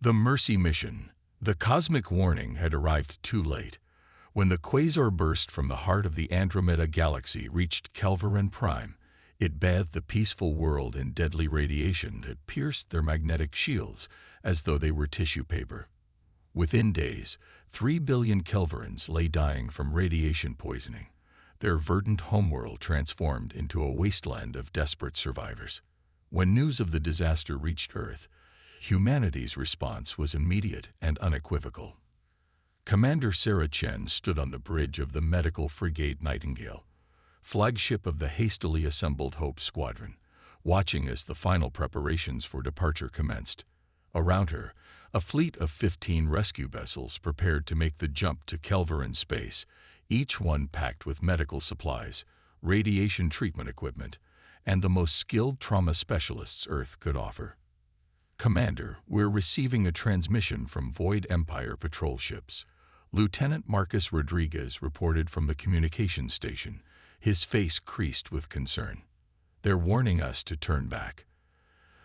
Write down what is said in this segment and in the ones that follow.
The Mercy mission. The cosmic warning had arrived too late. When the quasar burst from the heart of the Andromeda galaxy reached Kelvarin Prime, it bathed the peaceful world in deadly radiation that pierced their magnetic shields as though they were tissue paper. Within days, 3 billion Kelvarins lay dying from radiation poisoning, their verdant homeworld transformed into a wasteland of desperate survivors. When news of the disaster reached Earth, humanity's response was immediate and unequivocal. Commander Sarah Chen stood on the bridge of the medical frigate Nightingale, flagship of the hastily assembled Hope Squadron, watching as the final preparations for departure commenced. Around her, a fleet of 15 rescue vessels prepared to make the jump to Kelvarin space, each one packed with medical supplies, radiation treatment equipment, and the most skilled trauma specialists Earth could offer. Commander, we're receiving a transmission from Void Empire patrol ships. Lieutenant Marcus Rodriguez reported from the communications station, his face creased with concern. They're warning us to turn back.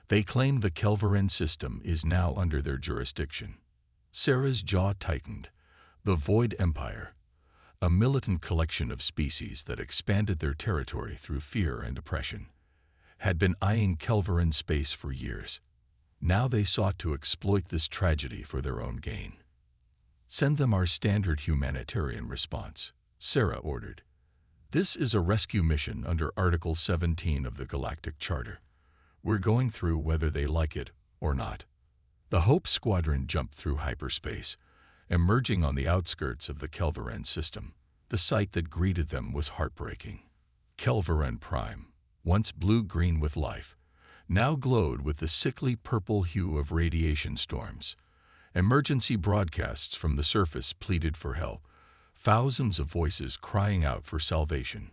They claim the Kelvarin system is now under their jurisdiction. Sarah's jaw tightened. The Void Empire, a militant collection of species that expanded their territory through fear and oppression, had been eyeing Kelvarin space for years. Now they sought to exploit this tragedy for their own gain. Send them our standard humanitarian response, Sarah ordered. This is a rescue mission under Article 17 of the Galactic Charter. We're going through whether they like it or not. The Hope Squadron jumped through hyperspace, emerging on the outskirts of the Kelvarin system. The sight that greeted them was heartbreaking. Kelvarin Prime, once blue-green with life, now glowed with the sickly purple hue of radiation storms. Emergency broadcasts from the surface pleaded for help, thousands of voices crying out for salvation.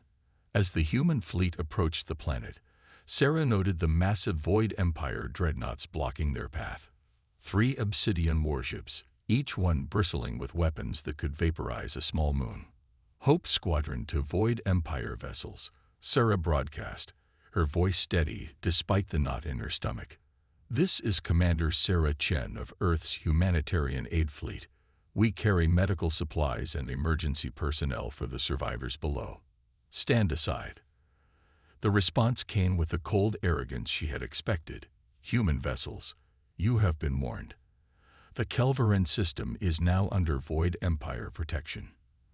As the human fleet approached the planet, Sarah noted the massive Void Empire dreadnoughts blocking their path. 3 obsidian warships, each one bristling with weapons that could vaporize a small moon. Hope Squadron to Void Empire vessels, Sarah broadcast, her voice steady despite the knot in her stomach. This is Commander Sarah Chen of Earth's Humanitarian Aid Fleet. We carry medical supplies and emergency personnel for the survivors below. Stand aside. The response came with the cold arrogance she had expected. Human vessels, you have been warned. The Kelvarin system is now under Void Empire protection.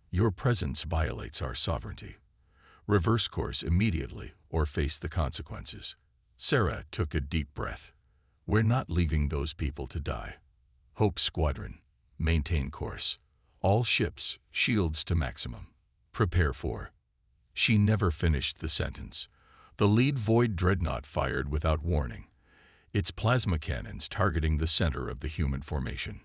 Your presence violates our sovereignty. Reverse course immediately or face the consequences. Sarah took a deep breath. We're not leaving those people to die. Hope Squadron, maintain course. All ships, shields to maximum. Prepare for. She never finished the sentence. The lead Void Dreadnought fired without warning, its plasma cannons targeting the center of the human formation.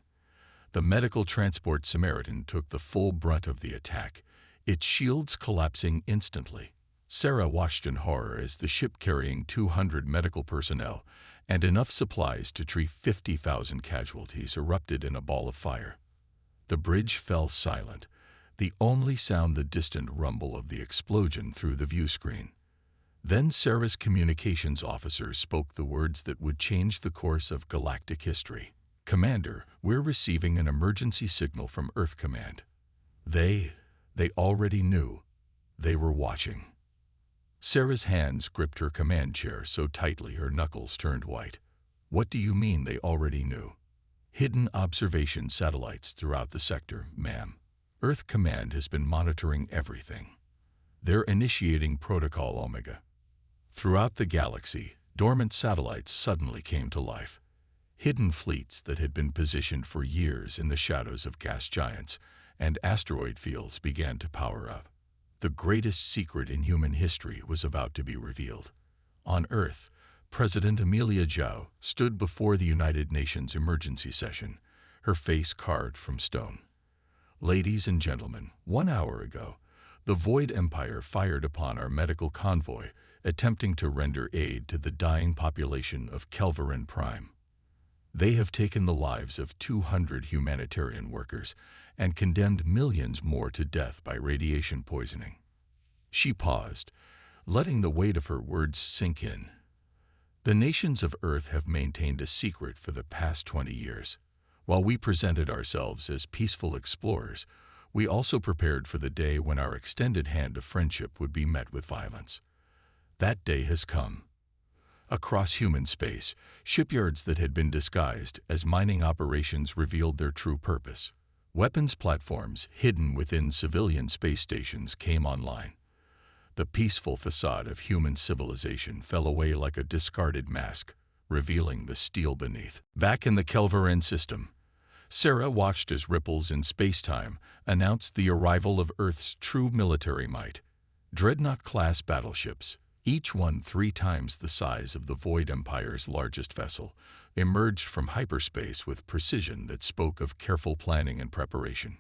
The medical transport Samaritan took the full brunt of the attack, its shields collapsing instantly. Sarah watched in horror as the ship carrying 200 medical personnel and enough supplies to treat 50,000 casualties erupted in a ball of fire. The bridge fell silent, the only sound the distant rumble of the explosion through the view screen. Then Sarah's communications officer spoke the words that would change the course of galactic history. Commander, we're receiving an emergency signal from Earth Command. They already knew. They were watching. Sarah's hands gripped her command chair so tightly her knuckles turned white. What do you mean they already knew? Hidden observation satellites throughout the sector, ma'am. Earth Command has been monitoring everything. They're initiating Protocol Omega. Throughout the galaxy, dormant satellites suddenly came to life. Hidden fleets that had been positioned for years in the shadows of gas giants and asteroid fields began to power up. The greatest secret in human history was about to be revealed. On Earth, President Amelia Zhao stood before the United Nations emergency session, her face carved from stone. Ladies and gentlemen, 1 hour ago, the Void Empire fired upon our medical convoy, attempting to render aid to the dying population of Kelvarin Prime. They have taken the lives of 200 humanitarian workers and condemned millions more to death by radiation poisoning. She paused, letting the weight of her words sink in. The nations of Earth have maintained a secret for the past 20 years. While we presented ourselves as peaceful explorers, we also prepared for the day when our extended hand of friendship would be met with violence. That day has come. Across human space, shipyards that had been disguised as mining operations revealed their true purpose. Weapons platforms hidden within civilian space stations came online. The peaceful facade of human civilization fell away like a discarded mask, revealing the steel beneath. Back in the Kelveren system, Sarah watched as ripples in space-time announced the arrival of Earth's true military might. Dreadnought-class battleships, each one 3 times the size of the Void Empire's largest vessel, emerged from hyperspace with precision that spoke of careful planning and preparation.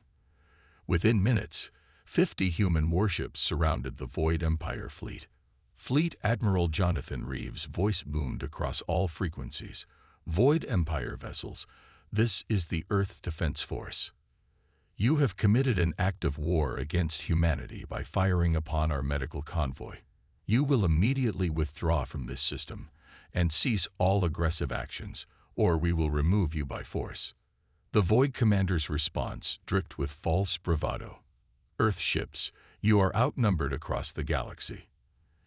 Within minutes, 50 human warships surrounded the Void Empire fleet. Fleet Admiral Jonathan Reeves' voice boomed across all frequencies. Void Empire vessels, this is the Earth Defense Force. You have committed an act of war against humanity by firing upon our medical convoy. You will immediately withdraw from this system and cease all aggressive actions, or we will remove you by force. The Void Commander's response dripped with false bravado. Earth ships, you are outnumbered across the galaxy.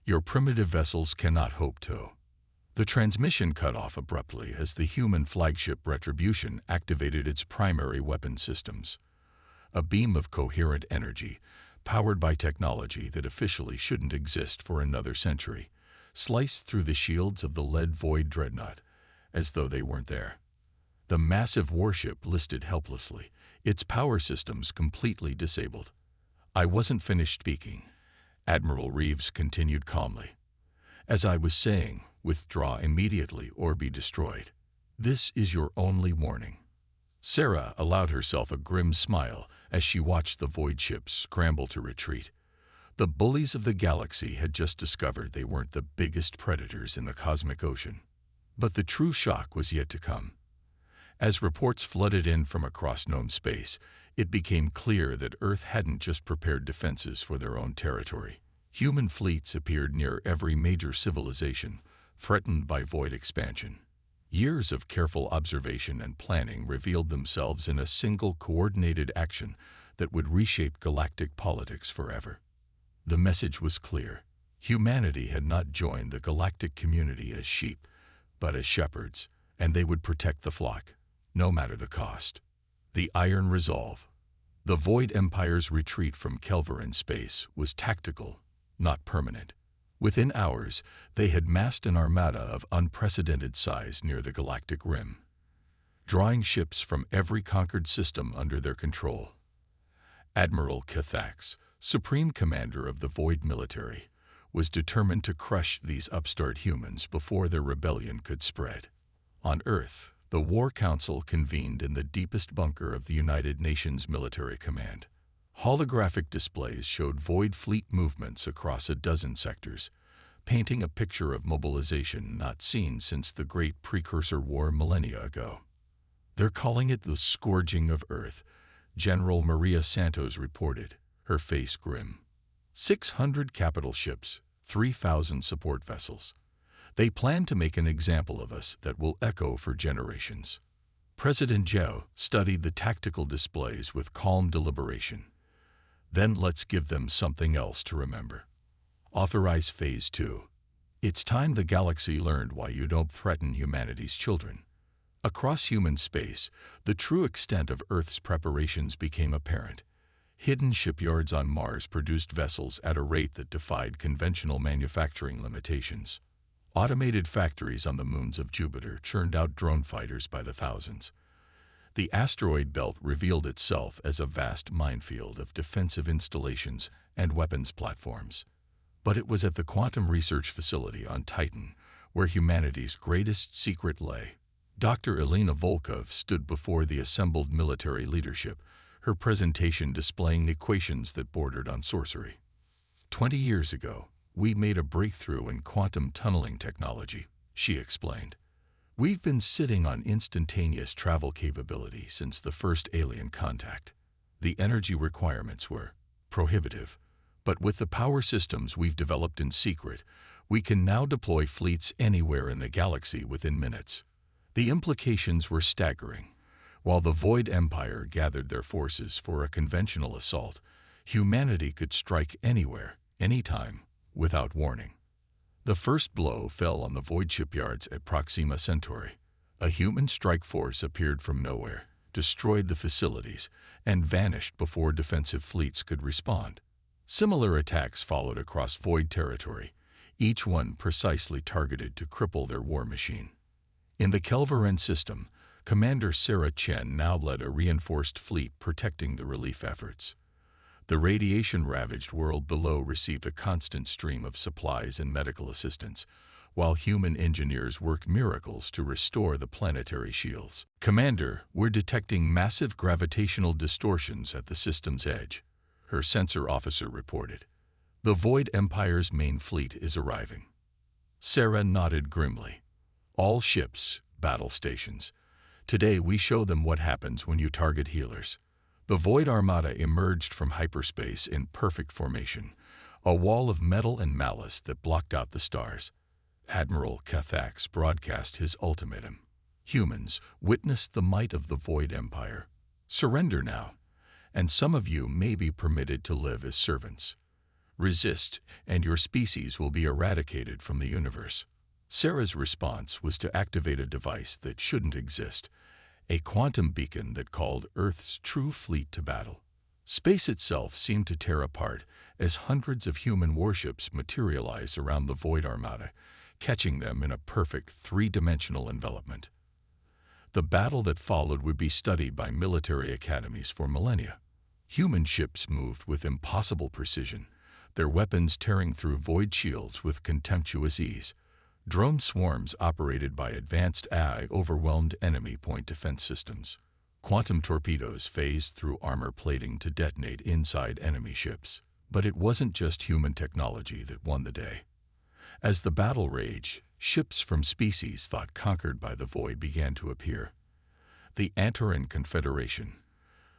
Your primitive vessels cannot hope to. The transmission cut off abruptly as the human flagship Retribution activated its primary weapon systems. A beam of coherent energy, powered by technology that officially shouldn't exist for another century, sliced through the shields of the lead Void Dreadnought, as though they weren't there. The massive warship listed helplessly, its power systems completely disabled. I wasn't finished speaking. Admiral Reeves continued calmly. As I was saying, withdraw immediately or be destroyed. This is your only warning. Sarah allowed herself a grim smile as she watched the Void ships scramble to retreat. The bullies of the galaxy had just discovered they weren't the biggest predators in the cosmic ocean. But the true shock was yet to come. As reports flooded in from across known space, it became clear that Earth hadn't just prepared defenses for their own territory. Human fleets appeared near every major civilization, threatened by Void expansion. Years of careful observation and planning revealed themselves in a single coordinated action that would reshape galactic politics forever. The message was clear. Humanity had not joined the galactic community as sheep, but as shepherds, and they would protect the flock, no matter the cost. The Iron Resolve. The Void Empire's retreat from Kelveren space was tactical, not permanent. Within hours, they had massed an armada of unprecedented size near the galactic rim, drawing ships from every conquered system under their control. Admiral Cathax, Supreme Commander of the Void military, was determined to crush these upstart humans before their rebellion could spread. On Earth, the War Council convened in the deepest bunker of the United Nations Military Command. Holographic displays showed Void fleet movements across a dozen sectors, painting a picture of mobilization not seen since the great precursor war millennia ago. They're calling it the scourging of Earth, General Maria Santos reported, her face grim. 600 capital ships, 3,000 support vessels. They plan to make an example of us that will echo for generations. President Zhao studied the tactical displays with calm deliberation. Then let's give them something else to remember. Authorize Phase 2. It's time the galaxy learned why you don't threaten humanity's children. Across human space, the true extent of Earth's preparations became apparent. Hidden shipyards on Mars produced vessels at a rate that defied conventional manufacturing limitations. Automated factories on the moons of Jupiter churned out drone fighters by the thousands. The asteroid belt revealed itself as a vast minefield of defensive installations and weapons platforms. But it was at the Quantum Research Facility on Titan where humanity's greatest secret lay. Dr. Elena Volkov stood before the assembled military leadership, her presentation displaying equations that bordered on sorcery. 20 years ago, we made a breakthrough in quantum tunneling technology, she explained. We've been sitting on instantaneous travel capability since the first alien contact. The energy requirements were prohibitive, but with the power systems we've developed in secret, we can now deploy fleets anywhere in the galaxy within minutes. The implications were staggering. While the Void Empire gathered their forces for a conventional assault, humanity could strike anywhere, anytime, without warning. The first blow fell on the Void shipyards at Proxima Centauri. A human strike force appeared from nowhere, destroyed the facilities, and vanished before defensive fleets could respond. Similar attacks followed across Void territory, each one precisely targeted to cripple their war machine. In the Kelveren system, Commander Sarah Chen now led a reinforced fleet protecting the relief efforts. The radiation-ravaged world below received a constant stream of supplies and medical assistance, while human engineers worked miracles to restore the planetary shields. "Commander, we're detecting massive gravitational distortions at the system's edge," her sensor officer reported. "The Void Empire's main fleet is arriving." Sarah nodded grimly. "All ships, battle stations. Today we show them what happens when you target healers." The Void Armada emerged from hyperspace in perfect formation, a wall of metal and malice that blocked out the stars. Admiral Cathax broadcast his ultimatum. "Humans, witness the might of the Void Empire. Surrender now, and some of you may be permitted to live as servants. Resist, and your species will be eradicated from the universe." Sarah's response was to activate a device that shouldn't exist, a quantum beacon that called Earth's true fleet to battle. Space itself seemed to tear apart as hundreds of human warships materialized around the Void Armada, catching them in a perfect three-dimensional envelopment. The battle that followed would be studied by military academies for millennia. Human ships moved with impossible precision, their weapons tearing through void shields with contemptuous ease. Drone swarms operated by advanced AI overwhelmed enemy point defense systems. Quantum torpedoes phased through armor plating to detonate inside enemy ships. But it wasn't just human technology that won the day. As the battle raged, ships from species thought conquered by the Void began to appear. The Antaran Confederation,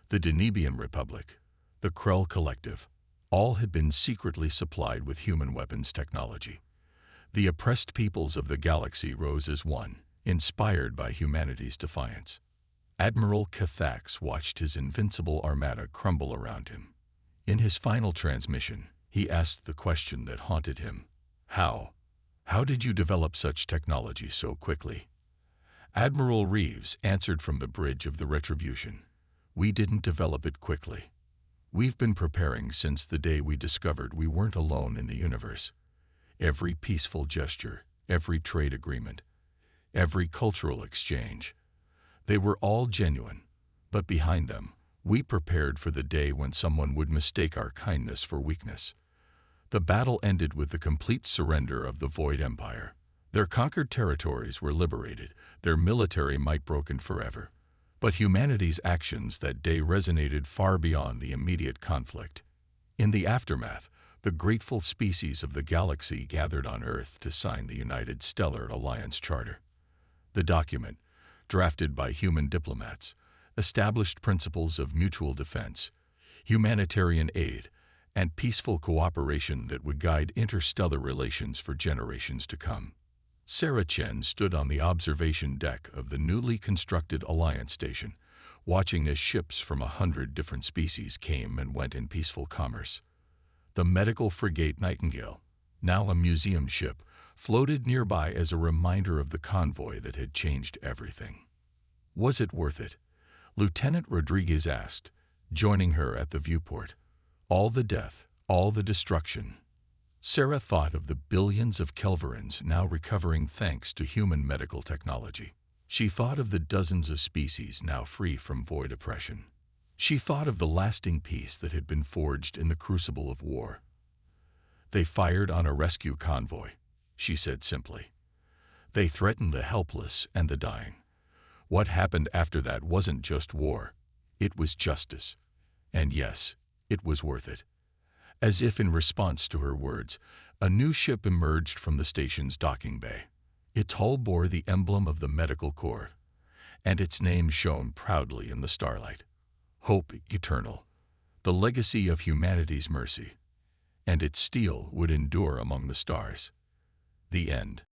the Denibian Republic, the Krell Collective, all had been secretly supplied with human weapons technology. The oppressed peoples of the galaxy rose as one, inspired by humanity's defiance. Admiral Cathax watched his invincible armada crumble around him. In his final transmission, he asked the question that haunted him. How? How did you develop such technology so quickly? Admiral Reeves answered from the bridge of the Retribution. "We didn't develop it quickly. We've been preparing since the day we discovered we weren't alone in the universe. Every peaceful gesture, every trade agreement, every cultural exchange, they were all genuine, but behind them, we prepared for the day when someone would mistake our kindness for weakness." The battle ended with the complete surrender of the Void Empire. Their conquered territories were liberated, their military might broken forever. But humanity's actions that day resonated far beyond the immediate conflict. In the aftermath, the grateful species of the galaxy gathered on Earth to sign the United Stellar Alliance Charter. The document, drafted by human diplomats, established principles of mutual defense, humanitarian aid, and peaceful cooperation that would guide interstellar relations for generations to come. Sarah Chen stood on the observation deck of the newly constructed Alliance Station, watching as ships from 100 different species came and went in peaceful commerce. The medical frigate Nightingale, now a museum ship, floated nearby as a reminder of the convoy that had changed everything. Was it worth it? Lieutenant Rodriguez asked, joining her at the viewport. All the death, all the destruction. Sarah thought of the billions of Kelverans now recovering thanks to human medical technology. She thought of the dozens of species now free from void oppression. She thought of the lasting peace that had been forged in the crucible of war. "They fired on a rescue convoy," she said simply. "They threatened the helpless and the dying. What happened after that wasn't just war. It was justice. And yes, it was worth it." As if in response to her words, a new ship emerged from the station's docking bay. Its hull bore the emblem of the Medical Corps, and its name shone proudly in the starlight. Hope eternal, the legacy of humanity's mercy, and its steel would endure among the stars. The end.